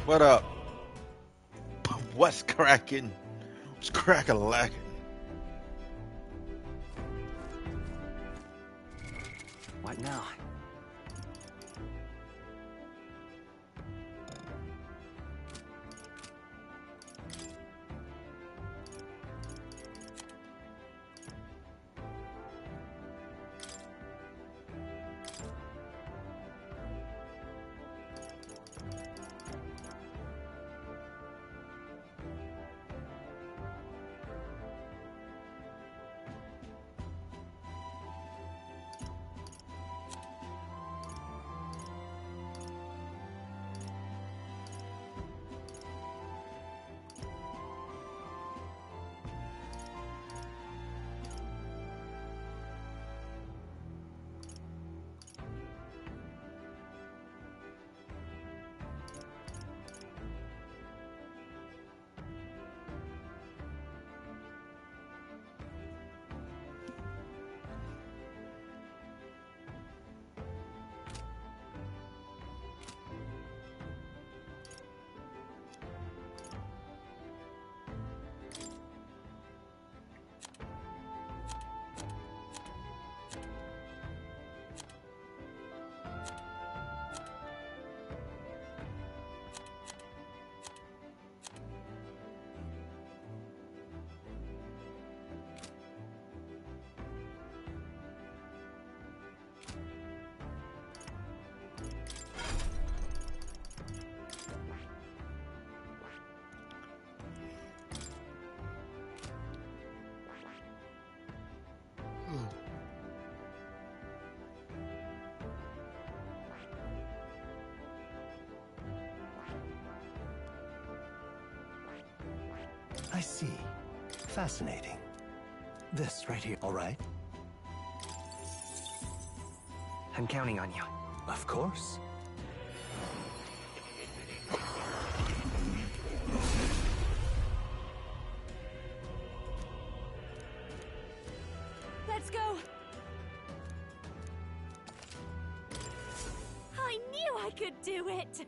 What up? What's cracking? What's crack-a-lacking? What now? I see. Fascinating. This right here, all right? I'm counting on you. Of course. Let's go! I knew I could do it!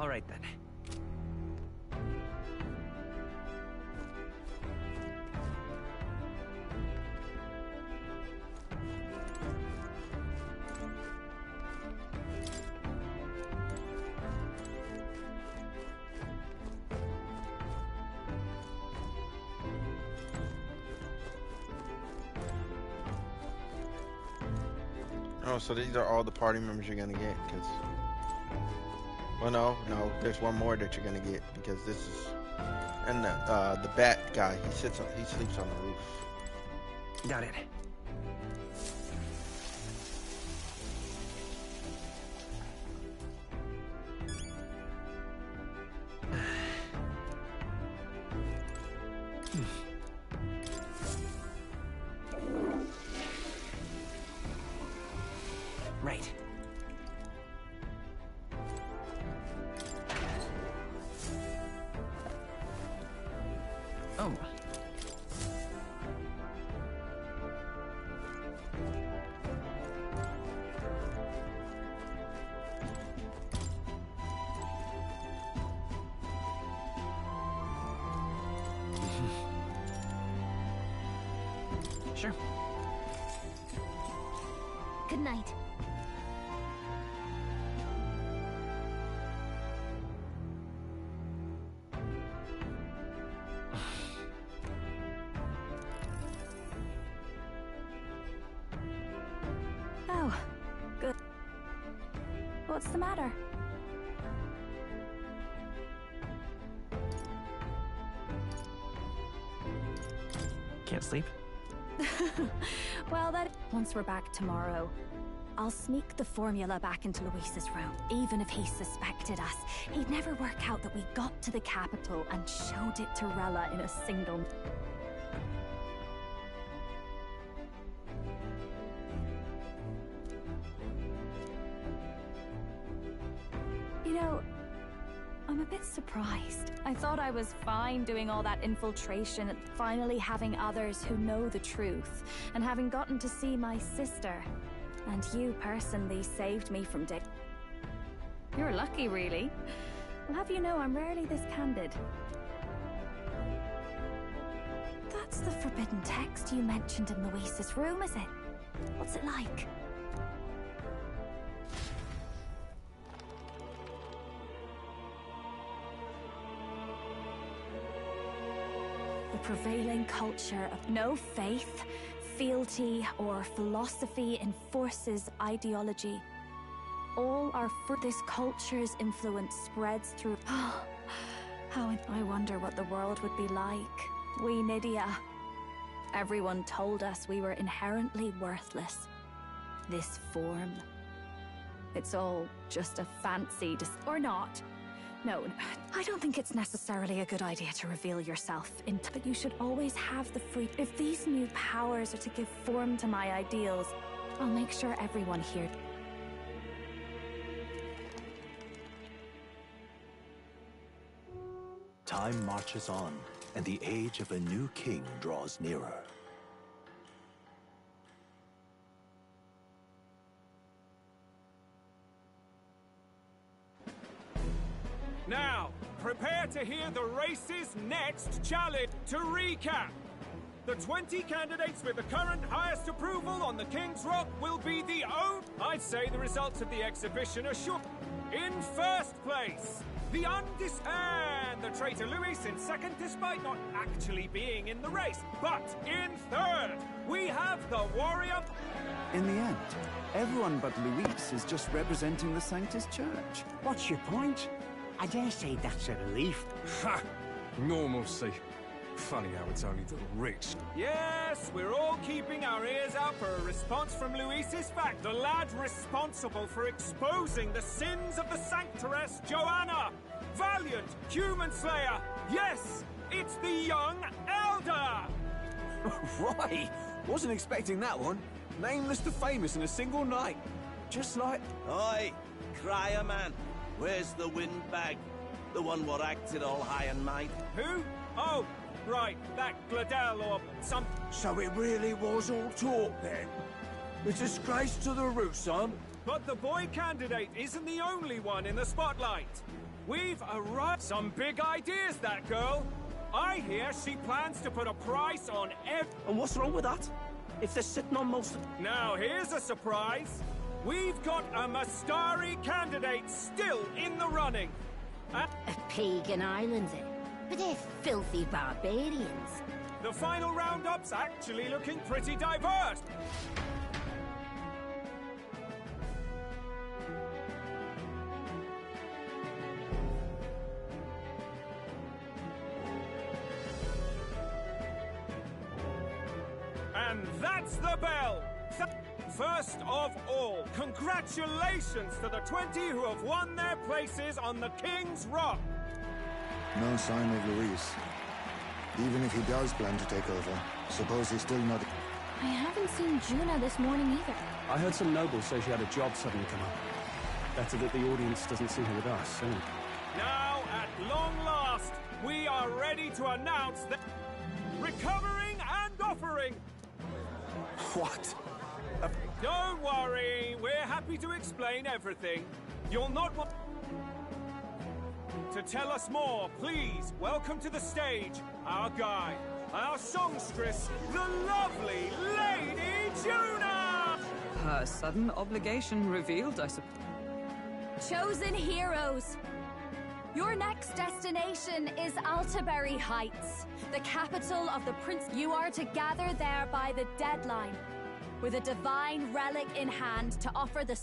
All right then. Oh, so these are all the party members you're gonna get, because... Well, no, there's one more that you're gonna get, because this is... And the bat guy, he sleeps on the roof. Got it. Right. Oh. Sure. Good night. Oh, good. What's the matter? Can't sleep? Well, once we're back tomorrow, I'll sneak the formula back into Luis's room. Even if he suspected us, he'd never work out that we got to the capital and showed it to Rella in a single... You know, I'm a bit surprised. I thought I was fine doing all that infiltration and finally having others who know the truth, and having gotten to see my sister. And you personally saved me from Dick. You're lucky, really. I'll have you know I'm rarely this candid. That's the forbidden text you mentioned in Luis's room, is it? What's it like? The prevailing culture of no faith, fealty, or philosophy enforces ideology. All our this culture's influence spreads through... I wonder what the world would be like. We Nydia. Everyone told us we were inherently worthless. This form. It's all just a fancy or not. No, I don't think it's necessarily a good idea to reveal yourself but you should always have the free... If these new powers are to give form to my ideals, I'll make sure everyone here... Time marches on, and the age of a new king draws nearer. Now, prepare to hear the race's next challenge. To recap, the 20 candidates with the current highest approval on the King's Rock will be the own... I'd say the results of the exhibition are sure. In first place, the and the traitor Luis in second, despite not actually being in the race. But in third, we have the warrior... In the end, everyone but Luis is just representing the Sanctus Church. What's your point? I dare say that's a relief. Ha! Normalcy. Funny how it's only the rich. Yes, we're all keeping our ears out for a response from Luis's fact. The lad responsible for exposing the sins of the Sanctoress Joanna. Valiant human slayer. Yes, it's the young elder. Right! Wasn't expecting that one. Nameless to famous in a single night. Just like... Oi, crier man. Where's the windbag? The one what acted all high and mighty. Who? Oh, right, that Gladell or some... So it really was all talk then? A disgrace to the root, son. But the boy candidate isn't the only one in the spotlight. We've arrived... Some big ideas, that girl. I hear she plans to put a price on And what's wrong with that? If they're sitting on most of... Now, here's a surprise. We've got a Mastari candidate still in the running. A pagan island, eh? But they're filthy barbarians. The final roundup's actually looking pretty diverse. And that's the bell! First of all, congratulations to the 20 who have won their places on the King's Rock! No sign of Luis. Even if he does plan to take over, suppose he's still not... I haven't seen Juna this morning either. I heard some nobles say she had a job suddenly come up. Better that the audience doesn't see her with us, isn't it? Now, at long last, we are ready to announce that... Recovering and offering! What? Don't worry, we're happy to explain everything. You'll not want... To tell us more, please welcome to the stage our guide, our songstress, the lovely Lady Juna! Her sudden obligation revealed, I suppose. Chosen heroes! Your next destination is Altaberry Heights, the capital of the Prince. You are to gather there by the deadline, with a divine relic in hand to offer the...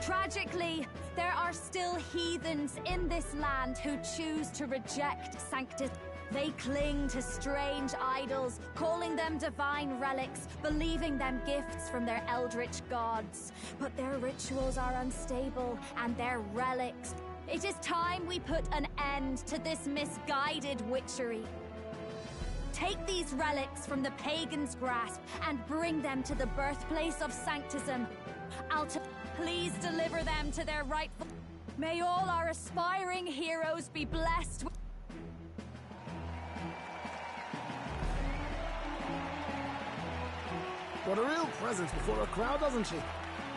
Tragically, there are still heathens in this land who choose to reject sanctity. They cling to strange idols, calling them divine relics, believing them gifts from their eldritch gods. But their rituals are unstable, and their relics. It is time we put an end to this misguided witchery. Take these relics from the pagan's grasp and bring them to the birthplace of Sanctism. Please deliver them to their rightful... May all our aspiring heroes be blessed with... What a real presence before a crowd, doesn't she?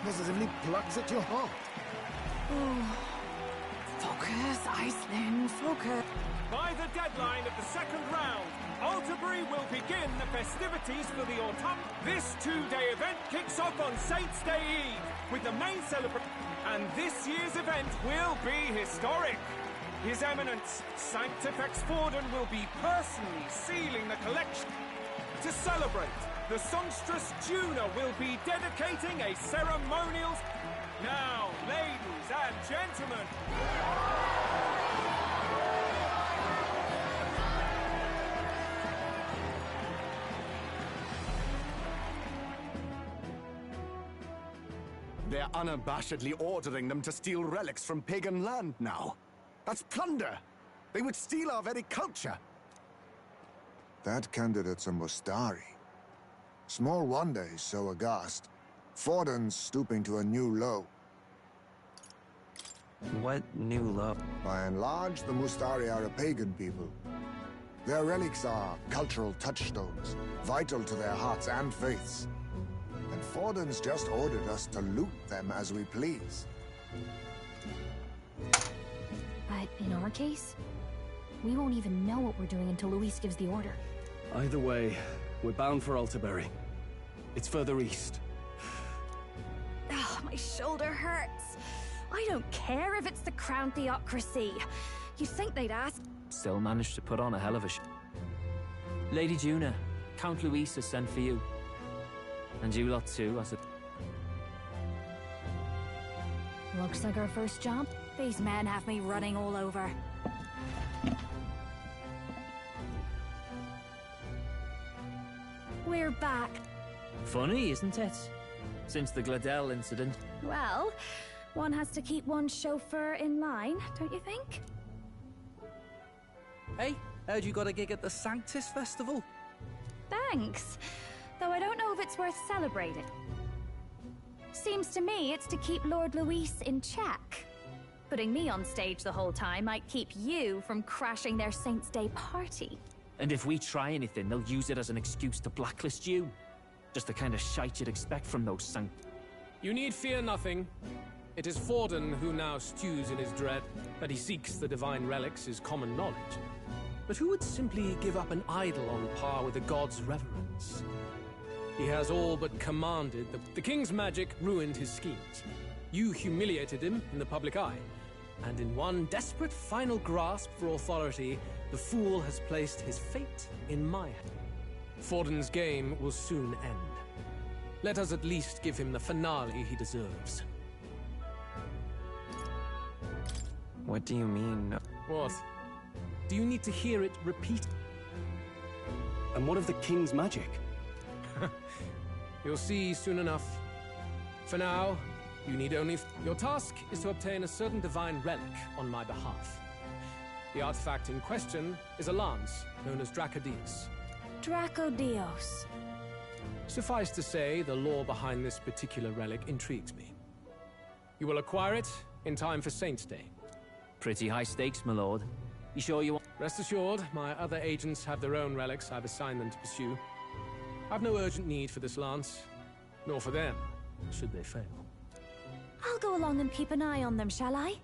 Positively plucks at your heart. Oh. Focus, Iceland, focus. By the deadline of the second round, Alterbury will begin the festivities for the autumn. This two-day event kicks off on Saints' Day Eve with the main celebration, and this year's event will be historic. His Eminence, Sanctifex Forden, will be personally sealing the collection. To celebrate, the songstress Juna will be dedicating a ceremonial... Now, ladies and gentlemen... They're unabashedly ordering them to steal relics from pagan land now. That's plunder! They would steal our very culture! That candidate's a Mustari. Small wonder he's so aghast. Forden's stooping to a new low. What new low? By and large, the Mustari are a pagan people. Their relics are cultural touchstones, vital to their hearts and faiths. And Forden's just ordered us to loot them as we please. But in our case, we won't even know what we're doing until Luis gives the order. Either way, we're bound for Alterbury. It's further east. Oh, my shoulder hurts. I don't care if it's the Crown Theocracy. You'd think they'd ask. Still managed to put on a hell of a Lady Juna, Count Luis has sent for you. And you lot too, as it... Looks like our first job. These men have me running all over. We're back. Funny, isn't it? Since the Gladell incident. Well, one has to keep one chauffeur in line, don't you think? Hey, heard you got a gig at the Sanctus Festival? Thanks. Though I don't know if it's worth celebrating. Seems to me it's to keep Lord Luis in check. Putting me on stage the whole time might keep you from crashing their Saints' Day party. And if we try anything, they'll use it as an excuse to blacklist you. Just the kind of shite you'd expect from those Sanct... You need fear nothing. It is Forden who now stews in his dread. That he seeks the divine relics is common knowledge. But who would simply give up an idol on par with the god's reverence? He has all but commanded the king's magic ruined his schemes. You humiliated him in the public eye. And in one desperate final grasp for authority, the fool has placed his fate in my hand. Forden's game will soon end. Let us at least give him the finale he deserves. What do you mean? What? Do you need to hear it repeated? And what of the king's magic? You'll see soon enough. For now, you need only... Your task is to obtain a certain divine relic on my behalf. The artifact in question is a lance known as Dracodios. Dracodios. Suffice to say, the lore behind this particular relic intrigues me. You will acquire it in time for Saints' Day. Pretty high stakes, my lord. You sure you want... Rest assured, my other agents have their own relics I've assigned them to pursue. I've no urgent need for this lance, nor for them, should they fail. I'll go along and keep an eye on them, shall I?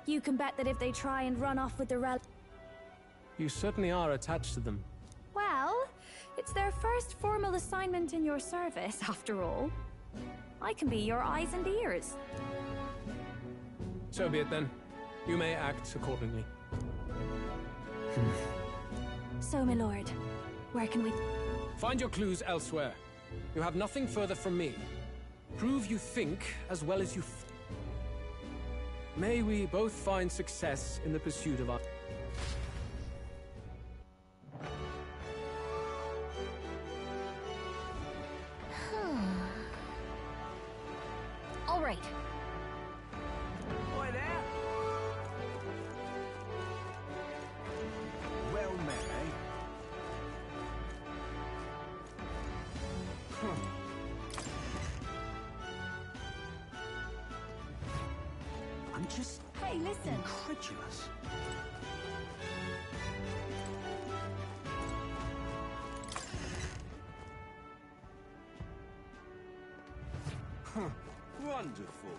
You can bet that if they try and run off with the relic... You certainly are attached to them. Well, it's their first formal assignment in your service, after all. I can be your eyes and ears. So be it then. You may act accordingly. So, my lord, where can we... Find your clues elsewhere. You have nothing further from me. Prove you think as well as you... May we both find success in the pursuit of our... All right. Boy there. Well met, eh? I'm just Hey, listen. incredulous. Wonderful.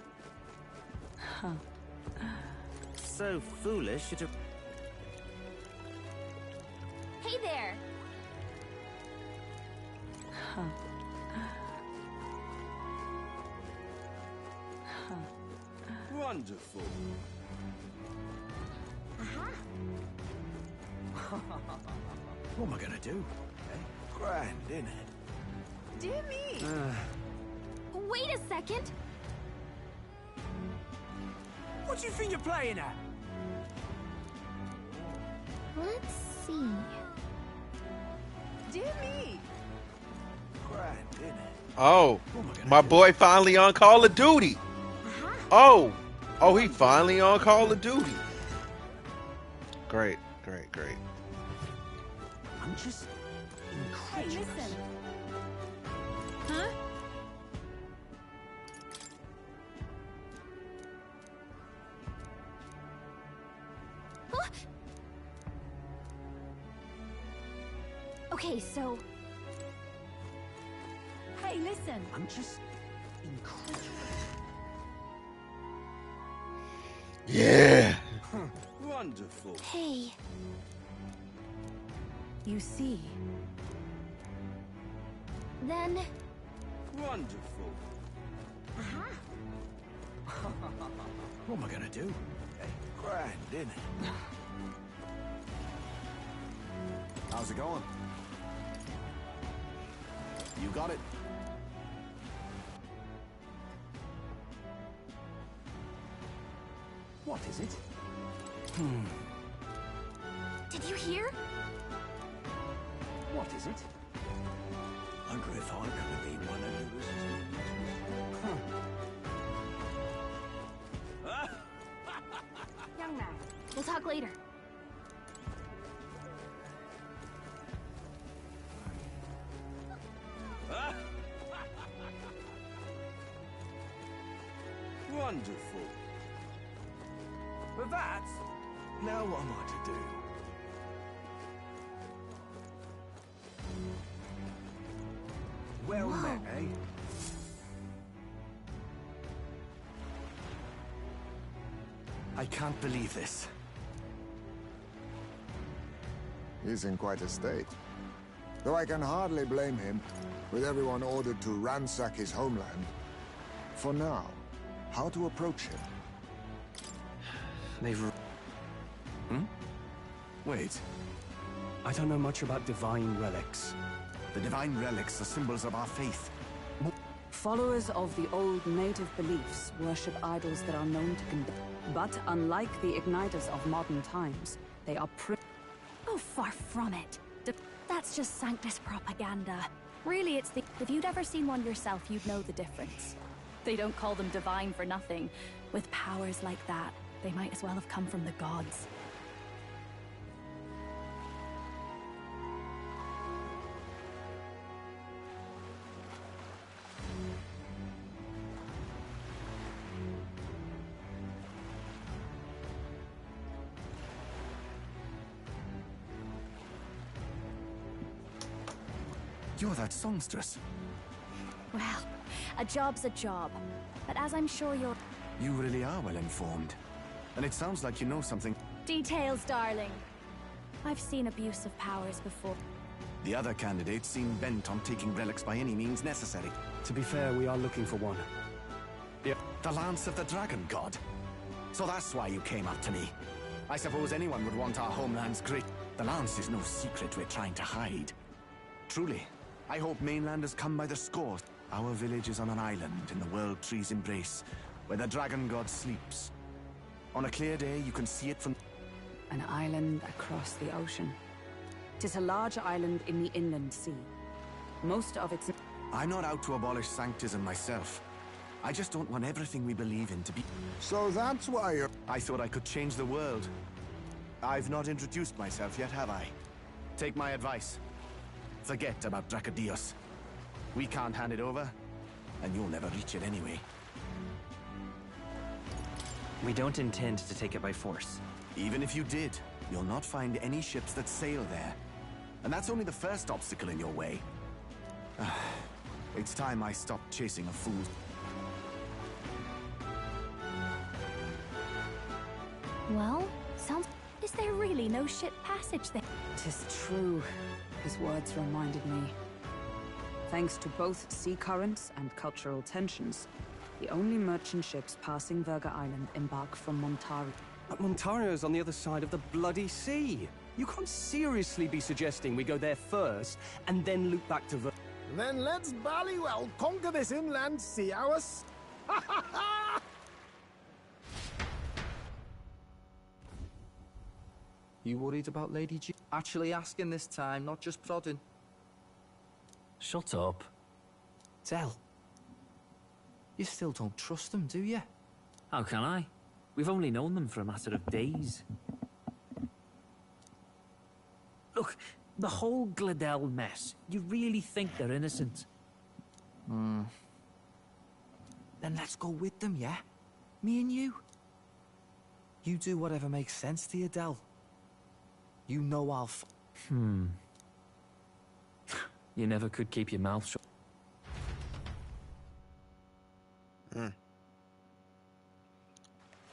So foolish, it... Hey there. Wonderful. What am I gonna do? Eh? Grand, innit? Dear me. Wait a second. What do you think you're playing at? Let's see. Dear me. Grand, innit? Oh, my boy finally on Call of Duty. Oh, he finally on Call of Duty. Great. I'm just Hey, incredulous. listen. Huh? Huh? Okay, so Hey, listen. I'm just incredulous. Yeah. Wonderful. hey, You see. then Wonderful. What am I gonna do? Eh? Grand, innit? How's it going? You got it. What is it? did you hear? What is it? Wonder if I'm gonna be one of those. Young man. We'll talk later. Wonderful. With that, now what am I to do? Well met, eh? I can't believe this. He's in quite a state. Though I can hardly blame him, with everyone ordered to ransack his homeland. For now, how to approach him? They've... Wait. I don't know much about divine relics. The divine relics are symbols of our faith. Followers of the old native beliefs worship idols that are known to condemn. But unlike the igniters of modern times, they are Oh, far from it. That's just Sanctus propaganda. Really, it's the... If you'd ever seen one yourself, you'd know the difference. They don't call them divine for nothing. With powers like that, they might as well have come from the gods. You're that songstress. Well, a job's a job. But as I'm sure you're... You really are well informed. And it sounds like you know something. Details, darling. I've seen abuse of powers before. The other candidates seem bent on taking relics by any means necessary. To be fair, we are looking for one. The Lance of the Dragon God. So that's why you came up to me. I suppose anyone would want our homeland's great... The Lance is no secret we're trying to hide. Truly, I hope mainlanders come by the score. Our village is on an island in the World Tree's embrace, where the Dragon God sleeps. On a clear day, you can see it from... An island across the ocean. 'Tis a large island in the inland sea. Most of its... I'm not out to abolish sanctism myself. I just don't want everything we believe in to be... So that's why you're... I thought I could change the world. I've not introduced myself yet, have I? Take my advice. Forget about Dracodios. We can't hand it over, and you'll never reach it anyway. We don't intend to take it by force. Even if you did, you'll not find any ships that sail there. And that's only the first obstacle in your way. It's time I stopped chasing a fool. Well, sounds... Is there really no ship passage there? 'Tis true. His words reminded me. Thanks to both sea currents and cultural tensions, the only merchant ships passing Virga Island embark from Montario. But Montario's on the other side of the bloody sea. You can't seriously be suggesting we go there first and then loop back to Then let's bally well conquer this inland sea ours. You worried about Lady G? Actually asking this time, not just prodding. Shut up. Tell. You still don't trust them, do you? How can I? We've only known them for a matter of days. Look, the whole Gladell mess, you really think they're innocent? Then let's go with them, yeah? Me and you. You do whatever makes sense to you, Del. You know I'll You never could keep your mouth shut.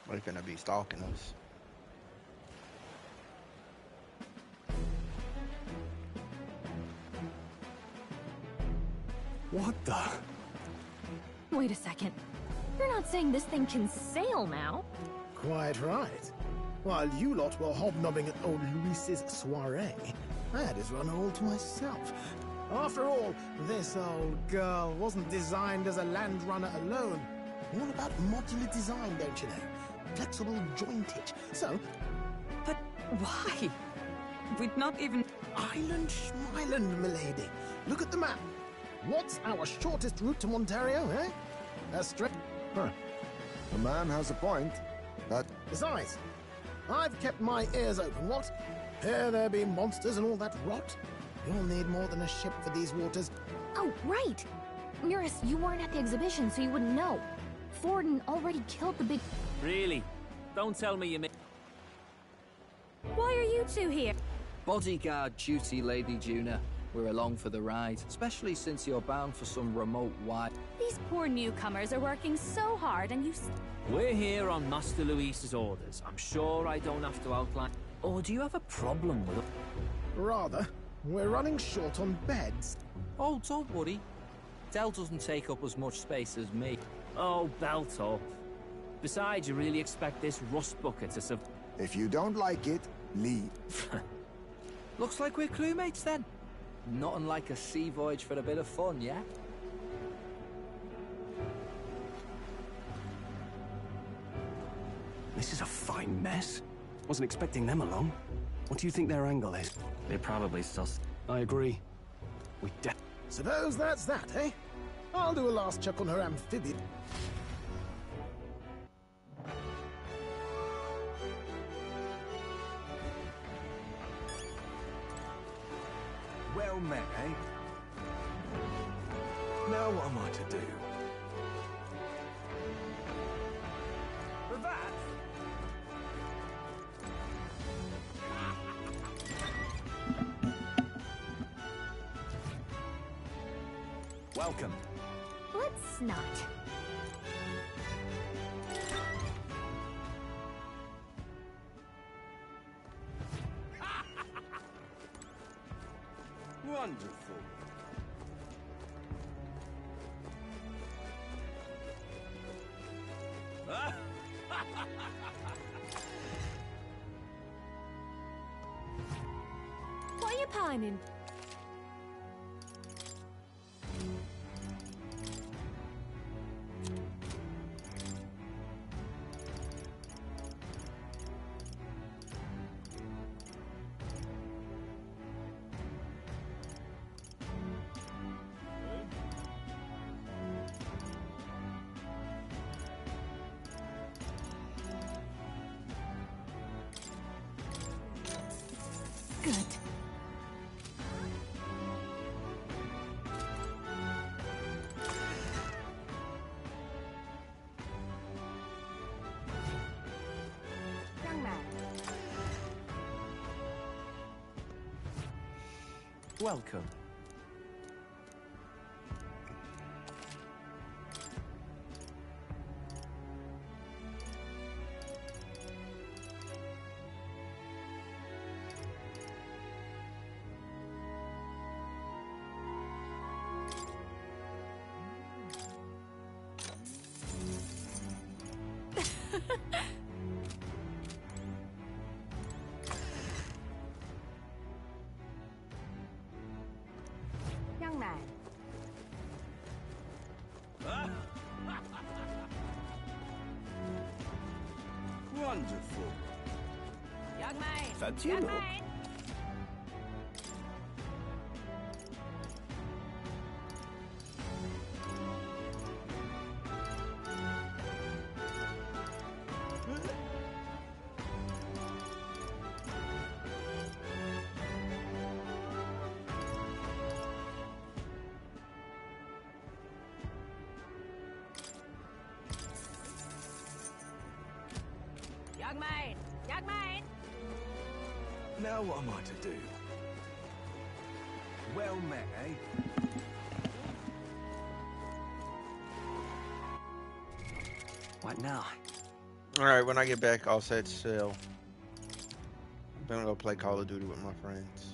They're gonna be stalking us. What the? Wait a second. You're not saying this thing can sail now? Quite right. While you lot were hobnobbing at old Luis's soiree, I had his run all to myself. After all, this old girl wasn't designed as a land runner alone. All about modular design, don't you know? Flexible jointage. So... But why? We'd not even... Island Schmeiland, milady. Look at the map. What's our shortest route to Montario, eh? A straight... Huh. The man has a point. But... Besides, I've kept my ears open, what? Here there be monsters and all that rot. You'll need more than a ship for these waters. Oh, right! Eurus, you weren't at the exhibition, so you wouldn't know. Forden already killed the big... Really? Don't tell me you mean... Why are you two here? Bodyguard duty, Lady Juna. We're along for the ride, especially since you're bound for some remote wide... These poor newcomers are working so hard and you... We're here on Master Luis's orders. I'm sure I don't have to outline... Or do you have a problem with it? Rather. We're running short on beds. Oh, don't worry. Del doesn't take up as much space as me. Oh, belt up. Besides, you really expect this rust bucket to survive? If you don't like it, leave. Looks like we're crewmates then. Nothing like a sea voyage for a bit of fun, yeah? This is a fine mess. Wasn't expecting them along. What do you think their angle is? They probably still... I agree. We Suppose that's that, eh? I'll do a last check on her amphibian. Well met, eh? Now what am I to do? For that, Welcome. Let's not. Wonderful. What are you pining? Good. Young man. Welcome. Young man. Wonderful. Young man. Fancy Young look. man. Young man. Young man. Now what am I to do? Well met, eh? What now? Alright, when I get back, I'll set sail. I'm gonna go play Call of Duty with my friends.